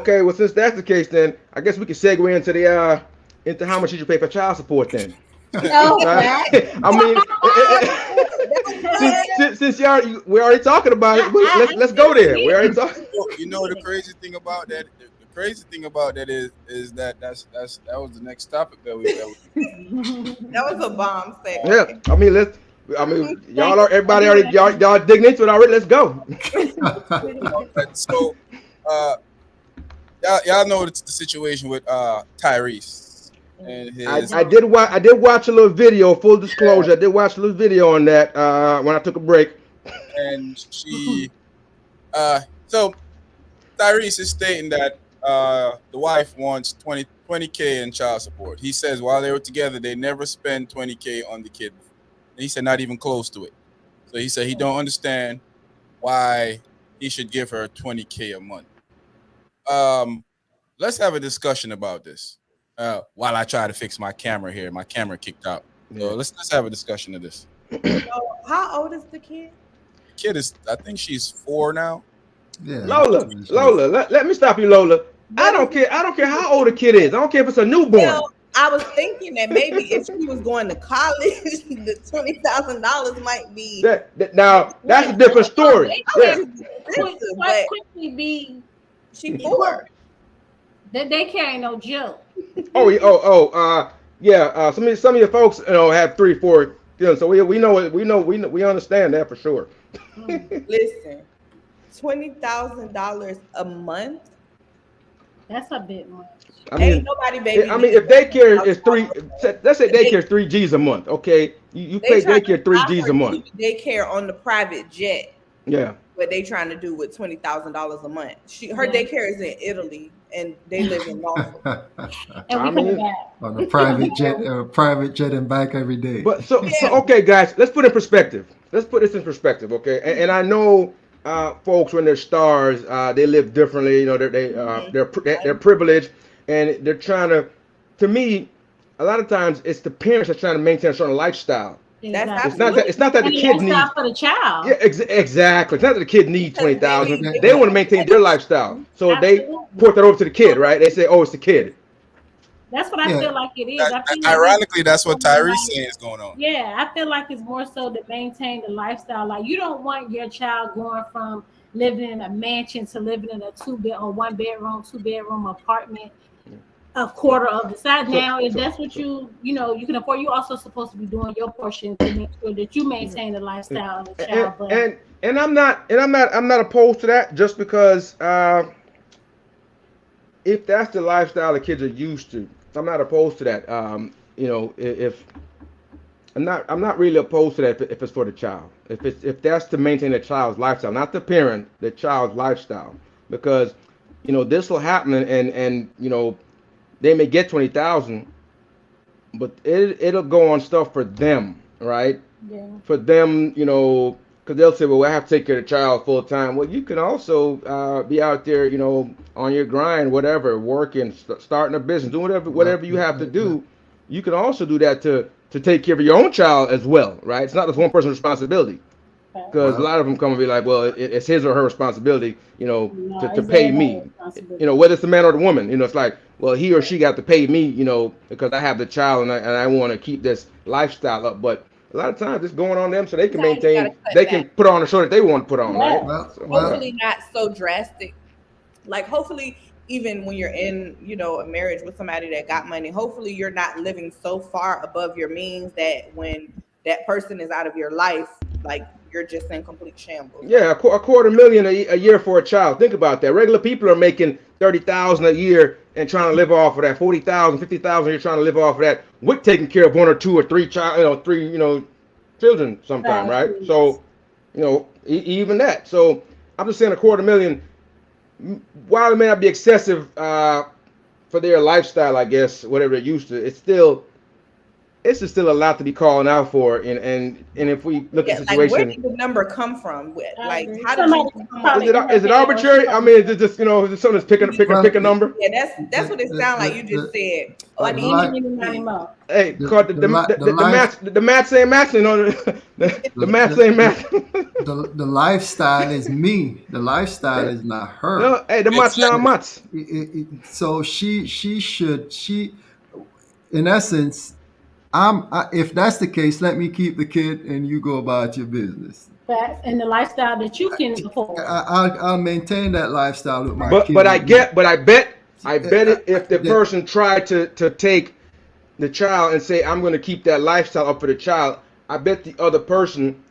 Okay, well, since that's the case, then I guess we can segue into the into how much you should pay for child support then. Oh, crap. I mean, since we're already talking about it, let's go there. We already talking. You know the crazy thing about that. The crazy thing about that is that that was the next topic that we. That was a bomb Yeah, segue. I mean, y'all are everybody already y'all digging into it already. Let's go. So, uh, y'all know the situation with Tyrese and his. I did watch a little video. Full disclosure, I did watch a little video on that when I took a break. And she, so Tyrese is stating that the wife wants 20K in child support. He says while they were together, they never spend 20K on the kid. And he said not even close to it. So he said he don't understand why he should give her 20K a month. Let's have a discussion about this. While I try to fix my camera here, my camera kicked out. So let's have a discussion of this. So, how old is the kid? Kid is, I think she's 4 now. Yeah. Lola, let me stop you, Lola. I don't care how old a kid is. I don't care if it's a newborn. Well, I was thinking that maybe if she was going to college, the $20,000 might be. Now that's a different story. Yeah. What quickly be She 4. that they carry no joke. Yeah. Some of your folks, have 3, 4. So we understand that for sure. Listen, $20,000 a month. That's a bit much. Ain't nobody baby. I mean, if daycare is 3, let's say daycare is 3 G's a month. Okay, you pay daycare 3 G's a month. Daycare on the private jet. Yeah. What they trying to do with $20,000 a month? Her daycare is in Italy, and they live in Norfolk. And we come back on a private jet and back every day. But so okay, guys, let's put it in perspective. Let's put this in perspective, okay? And I know folks when they're stars, they live differently. They're privileged, and they're trying to. To me, a lot of times it's the parents that's trying to maintain a certain lifestyle. Exactly. It's not that the kid needs for the child. Yeah, exactly. It's not that the kid needs 20,000. They want to maintain their lifestyle, so they port that over to the kid, right? They say, "Oh, it's the kid." That's what I feel like it is. Ironically, that's what Tyrese saying is going on. Yeah, I feel like it's more so to maintain the lifestyle. Like you don't want your child going from living in a mansion to living in a 1-bedroom, 2-bedroom apartment. A quarter of the size. Now, if that's what you can afford, you also supposed to be doing your portion to make sure that you maintain the lifestyle of the child. And I'm not opposed to that, just because if that's the lifestyle the kids are used to, I'm not opposed to that. If I'm not really opposed to that if it's for the child. If that's to maintain the child's lifestyle, not the parent, the child's lifestyle, because this will happen and they may get 20,000, but it'll go on stuff for them, right? Yeah. For them, because they'll say, well, I have to take care of the child full time. Well, you can also be out there, on your grind, whatever, working, starting a business, doing whatever you have to do. You can also do that to take care of your own child as well, right? It's not just one person's responsibility. Because a lot of them come and be like, well, it's his or her responsibility, to pay me. Whether it's the man or the woman, it's like, well, he or she got to pay me, because I have the child and I want to keep this lifestyle up. But a lot of times it's going on them so they can maintain, they can put on the show that they want to put on, right? Hopefully not so drastic. Like hopefully even when you're in, a marriage with somebody that got money, hopefully you're not living so far above your means that when that person is out of your life, like you're just in complete shambles. Yeah, $250,000 a year for a child. Think about that. Regular people are making $30,000 a year and trying to live off of that. $40,000, $50,000. You're trying to live off of that with taking care of 1 or 2 or 3 children sometime, right? So, even that. So I'm just saying $250,000. While it may not be excessive for their lifestyle, I guess, whatever they're used to, it's still it's just still a lot to be calling out for. And if we look at Yeah, the like where situation, did the number come from? I Like agree. how did Somebody you come up probably with is it arbitrary? I mean, is it just is it something that's Well, pick a number? Yeah, that's what it sounds like. You just said, "Oh, I the need life, you to Any please." more. Hey, the, cause the, li- the life, the maths ain't matching. You know, the maths ain't the, matching. the lifestyle is me. The lifestyle Yeah. is not her. No, hey, the maths now Exactly. maths. So she in essence, if that's the case, let me keep the kid and you go about your business. Facts and the lifestyle that you can afford. I'll maintain that lifestyle with my But kid. I bet it if the person tried to take the child and say I'm going to keep that lifestyle up for the child, I bet the other person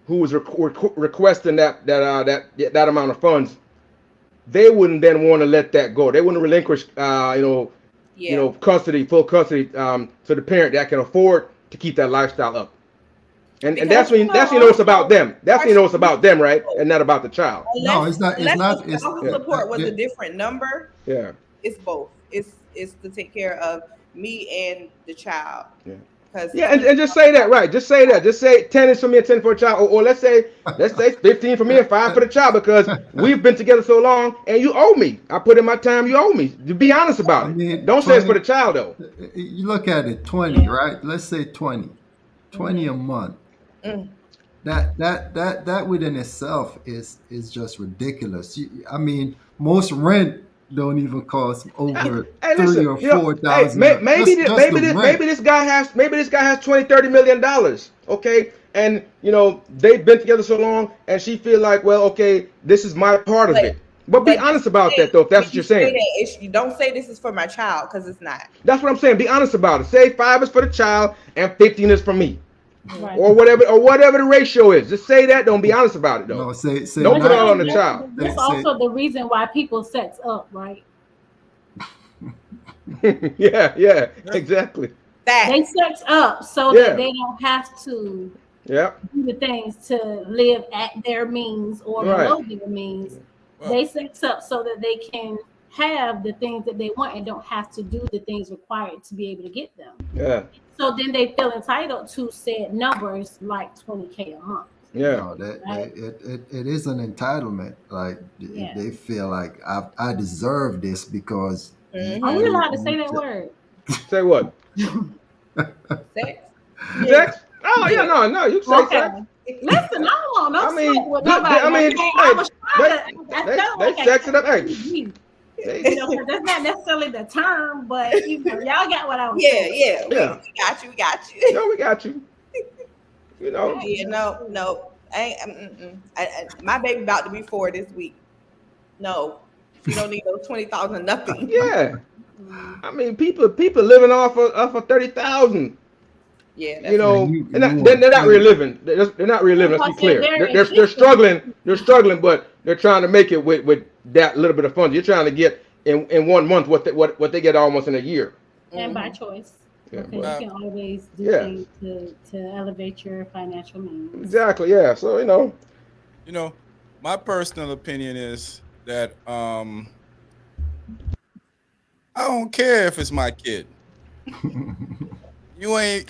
who was requesting that amount of funds, they wouldn't then want to let that go. They wouldn't relinquish, Yeah, custody, full custody, to the parent that can afford to keep that lifestyle up. And because that's when you know it's about them. That's when you know it's about them, right? partially, And not about the child. No, it's not. It's unless the not. It's spousal Yeah, support was a it, different number, yeah, it's both. It's to take care of me and the child. yeah. Because Yeah, and just say that, right? Just say that. Just say 10 is for me and 10 for a child, or let's say 15 for me and 5 for the child because we've been together so long and you owe me. I put in my time, you owe me. To be honest I about it. mean, Don't say it's for 20. the child though. You look at it, 20, Yeah. right? Let's say 20, 20 a month. mm, That within itself is just ridiculous. I mean, most rent don't even cost over Hey, three listen, or four hey, thousand. Just the rent. maybe this guy has 20, 30 million dollars, okay? And they've been together so long and she feel like, well, okay, this is my part of but it. But be but this honest is the about thing. that though, if When that's what you you're say saying. that, you don't say this is for my child because it's not. That's what I'm saying. Be honest about it. Say 5 is for the child and 15 is for me. Mhm. Right. Or whatever the ratio is. Just say that. Don't be honest about it though. No, say Don't But put it you all not. on know, the child. that's Say also the reason why people sex up, right? Yeah, yeah, Yeah. exactly. They Facts. sex up so that Yeah, they don't have to yeah, do the things to live at their means or right. below their means. Well, They sex up so that they can have the things that they want and don't have to do the things required to be able to get them. Yeah, So then they feel entitled to said numbers like 20K a month, yeah, no. right? It is an entitlement. Like Yeah. they feel like I deserve this because Are we Mm-hmm. allowed to say that word? say what? Sex. Yeah. Sex? Oh yeah, Yeah. no, you can say Okay. sex. Listen, I don't want no I smoke mean, with nobody. I Okay, mean, I hey, was trying they to. I they felt they like I sex it up. Hey, you they, know, 'cause that's not necessarily the term, but y'all got what I was Yeah, saying. yeah. We, yeah, we got you. We got you. no, we got you. You know, Right. Yeah, no, no. My baby about to be 4 this week. No, she don't need those 20,000 nothing. yeah. Mm. I mean, people living off of 30,000. Yeah, You that's yeah, know, you and you they're want not really living. They're not really That's living. Let's why be I said clear. they're They're existing. struggling. They're struggling, but they're trying to make it with that little bit of funds. You're trying to get in 1 month what they get almost in a year. And by hmm choice, Yeah, because but you uh, can always do yeah, things to elevate your financial means. exactly. Yeah. So you know, my personal opinion is that I don't care if it's my kid. You ain't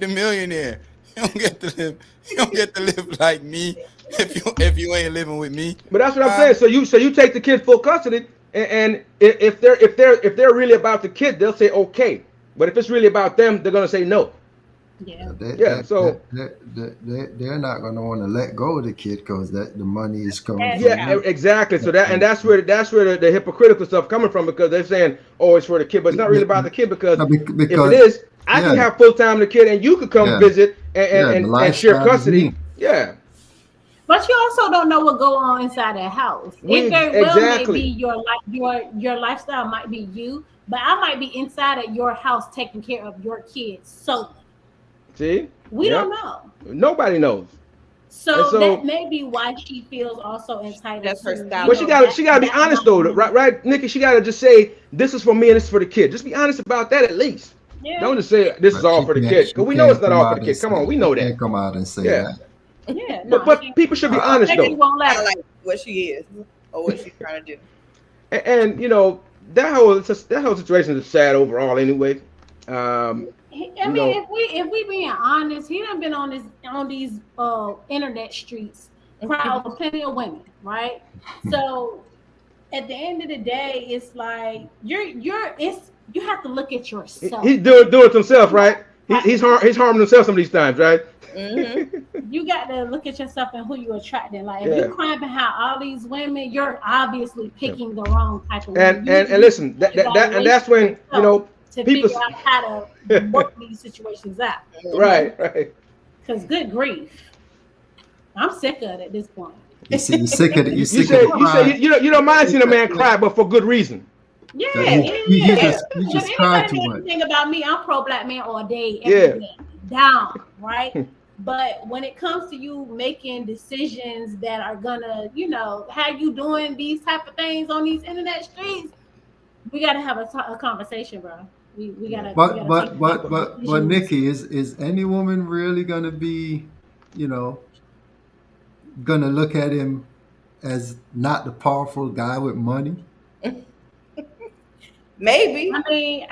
the millionaire. You don't get to live. You don't get to live like me if you ain't living with me. but that's what I'm saying. Um, So you take the kid full custody, and if they're really about the kid, they'll say okay. But if it's really about them, they're gonna say no. Yeah. Yeah. So they're not going to want to let go of the kid because that the money is coming Cash from yeah, out. you. exactly. So And that's where the hypocritical stuff coming from because they're saying, oh, it's for the kid, but it's not really be- about the kid because if it because is, I can yeah, have full time the kid and you could come yeah, visit and and, yeah, the and, and share lifestyle is custody. me. Yeah, But you also don't know what go on inside that house. we It very well may be exactly. your lifestyle might be you, but I might be inside of your house taking care of your kids solely. See, We don't yep. know. Nobody knows, and So that so may be why she feels also entitled That's her to, style but she of got living. she got to be that honest amount of though, money. right, Nikki? She got to just say this is for me and this is for the kid. Just be honest about that at least. Yeah, Don't just say this is But all for the kid she because we know it's can't not come all for out the and kid. Come say on, we she know that. can't come out and say Yeah, that. yeah, but no, but people should be honest maybe she though. won't let Kind of her. like what she is or what she's trying to do. And that whole situation is sad overall anyway. Um, I You mean, know, if we being honest, he done been on these internet streets, cry over plenty of women, right? So at the end of the day, it's like you have to look at yourself. he's doing it to himself, You right? He's harming himself some of these times, right? Mm-hmm. you got to look at yourself and who you're attracting. Like if Yeah. you crying behind all these women, you're obviously Yeah. picking the wrong type of women. And You listen, need to and evaluate that's when yourself to people. figure out how to work these situations out. Right. Because good grief, I'm sick of it at this point. You see, you're sick of it. You're You sick of the say cry. you don't mind seeing a man cry, but for good reason. Yeah, That it he is. just he But if just cried anybody too knows much. anything about me, I'm pro black man all day, every Yeah. day, down, right? But when it comes to you making decisions that are gonna, have you doing these type of things on these internet streets, we gotta have a conversation, bro. We gotta But take but decisions. Nikki, is any woman really gonna be, you know, gonna look at him as not the powerful guy with money? I Maybe. mean,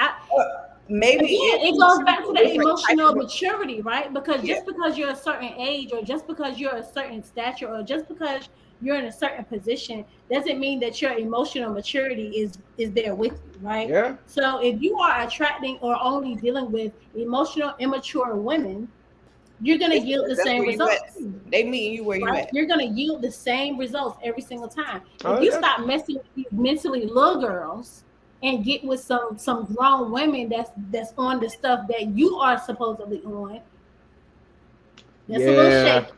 Maybe again, if it he's goes back to choosing the different type emotional of maturity, right? Because yeah. just because you're a certain age, or just because you're a certain stature, or just because you're in a certain position, doesn't mean that your emotional maturity is there with you, right? Yeah. So if you are attracting or only dealing with emotional immature women, you're gonna yield the That's same where you at. results, They meeting you where you right? at. You're gonna yield the same results every single time. If Oh, you yeah. stop messing with these mentally little girls and get with some grown women that's on the stuff that you are supposedly on, that's a little Yeah. shaky.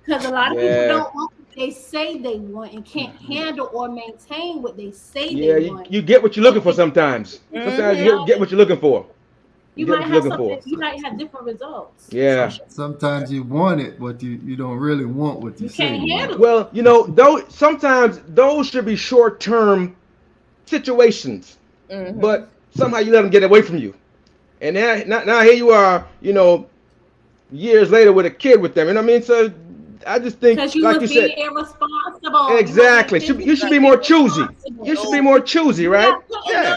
Because a lot of people Yeah. don't want what they say they want and can't handle or maintain what they say they Yeah. You, want. you get what you're And looking for sometimes. Sometimes Mm-hmm. you get what you're looking for. You you get might what you're have looking something, for. you might have different results. Yeah. Sometimes you want it, but you don't really want what you You say can't you want. handle it. Well, sometimes those should be short-term situations, Mm-hmm. but somehow you let them get away from you. And now here you are, years later with a kid with them. You know what I mean? So I just think, Because you like was you being said, irresponsible. You were being exactly. You should physically be more choosy. irresponsible. You should No, be more choosy, You're right? not putting Yeah.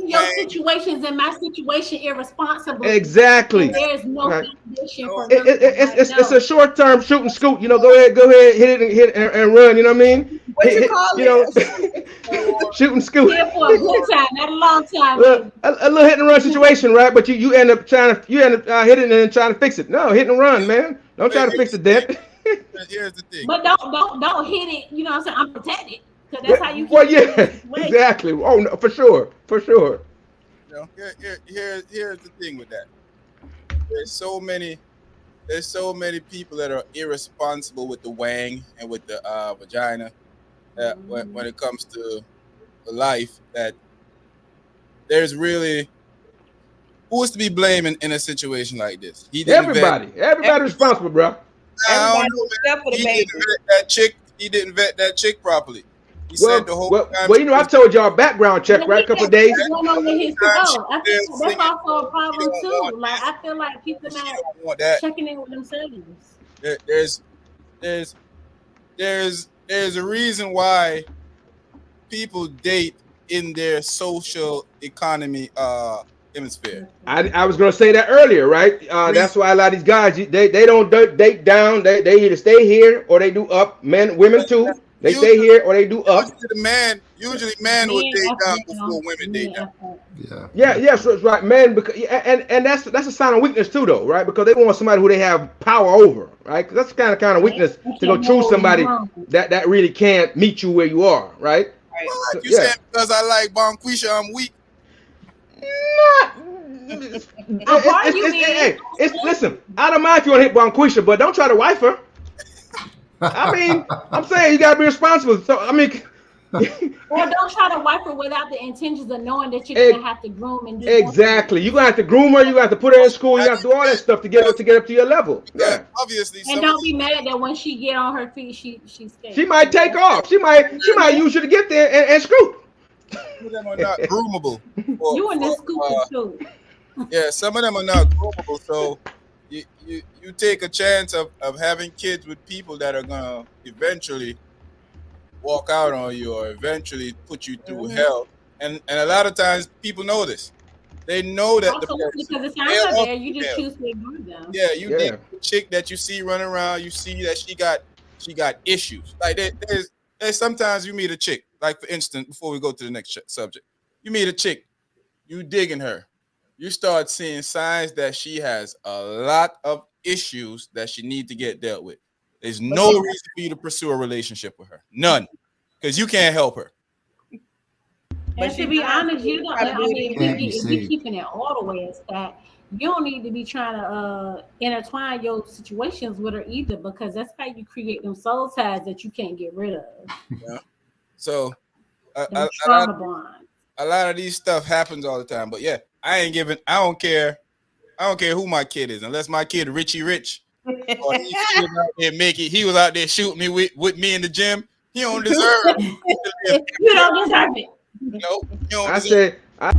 your Wang, situations and my situation irresponsibly, and Exactly. there's no Right. foundation no, for none of that. Like, It's a no. short term shoot and scoot. Go ahead, hit it and run. You know what I mean? What you call it? A no, Shoot and scoot. Here for a good time, not a long time, Look, baby. a little hit and run situation, right? But you end up hitting it and trying to fix it. No, hit and run, man. Don't try to fix the dent. here's the thing. But don't hit it. You know what I'm saying? I'm protected because that's how you Well, keep getting in yeah, a situation. exactly. Oh, no, for sure, for sure. Here's the thing with that. There's so many there's so many people that are irresponsible with the wang and with the vagina that when it comes to life that there's really who's to be blamed in a situation like this. He didn't vet. Everybody responsible, bro. I don't Everybody know, except for man. the He baby. didn't vet that chick. He didn't vet that chick properly. He said Well, the whole well, time well. she I was told y'all background check, But right? he A couple got of days. stuff going on with his time she oh, I was think that's singing. also a She problem don't too. want Like this. I feel like people She not don't want that. checking in with themselves. There, there's there's a reason why people date in their social economy hemisphere. I was gonna say that earlier, right? That's why a lot of these guys they don't date down. They either stay here or they do up. Men, women too. They Usually, stay here or they do up. usually man would Men date up down now. before women date Men down. up up. Yeah, Yeah, yeah. yeah, so it's right, men. Because and that's a sign of weakness too, though, right? Because they want somebody who they have power over, right? 'Cause that's the kind of weakness That's to your go choose moral somebody wrong. that really can't meet you where you are, right? Right. What So, you yeah. saying because I like Bonquisha, I'm weak? Not. A part of you is. It's listen. I don't mind if you want to hit Bonquisha, but don't try to wife her. I mean, I'm saying you gotta be responsible. So I mean, Or don't try to wipe her without the intentions of knowing that you're e- gonna have to groom and do more exactly. You're things. gonna have to groom her. You got to put her in school. You I got to do all that didn't stuff because to get up to your level. because Yeah. obviously And some of don't these be mad that when she get on her feet, she's She scared. might take That's off. She might use you to get there and scoot. some of them are not groomable. you in this For stupid too. yeah, some of them are not groomable. So you take a chance of having kids with people that are gonna eventually walk out on you or eventually put you through Mm-hmm. hell. And a lot of times people know this. They know that the Absolutely, person. because the signs They'll are also there. You just tell. choose to ignore them. Yeah, you deal Yeah. with a chick that you see running around. You see that she got issues. Like there's sometimes you meet a chick. Like for instance, before we go to the next subject, you meet a chick. You digging her. You start seeing signs that she has a lot of issues that she need to get dealt with. There's no reason for you to pursue a relationship with her. None. Because you can't help her. But And to she be lying honest, to you to don't. try to do I it mean, Can't be if we saved. keeping it all the way as that, you don't need to be trying to intertwine your situations with her either, because that's how you create them soul ties that you can't get rid of. Yeah. So Them trauma bonds. a lot of these stuff happens all the time. But yeah, I ain't giving. I don't care. I don't care who my kid is, unless my kid Richie Rich or he was out there making. He was out there shooting me with me in the gym. He don't deserve to live. You don't deserve it. You know, he don't I deserve. said,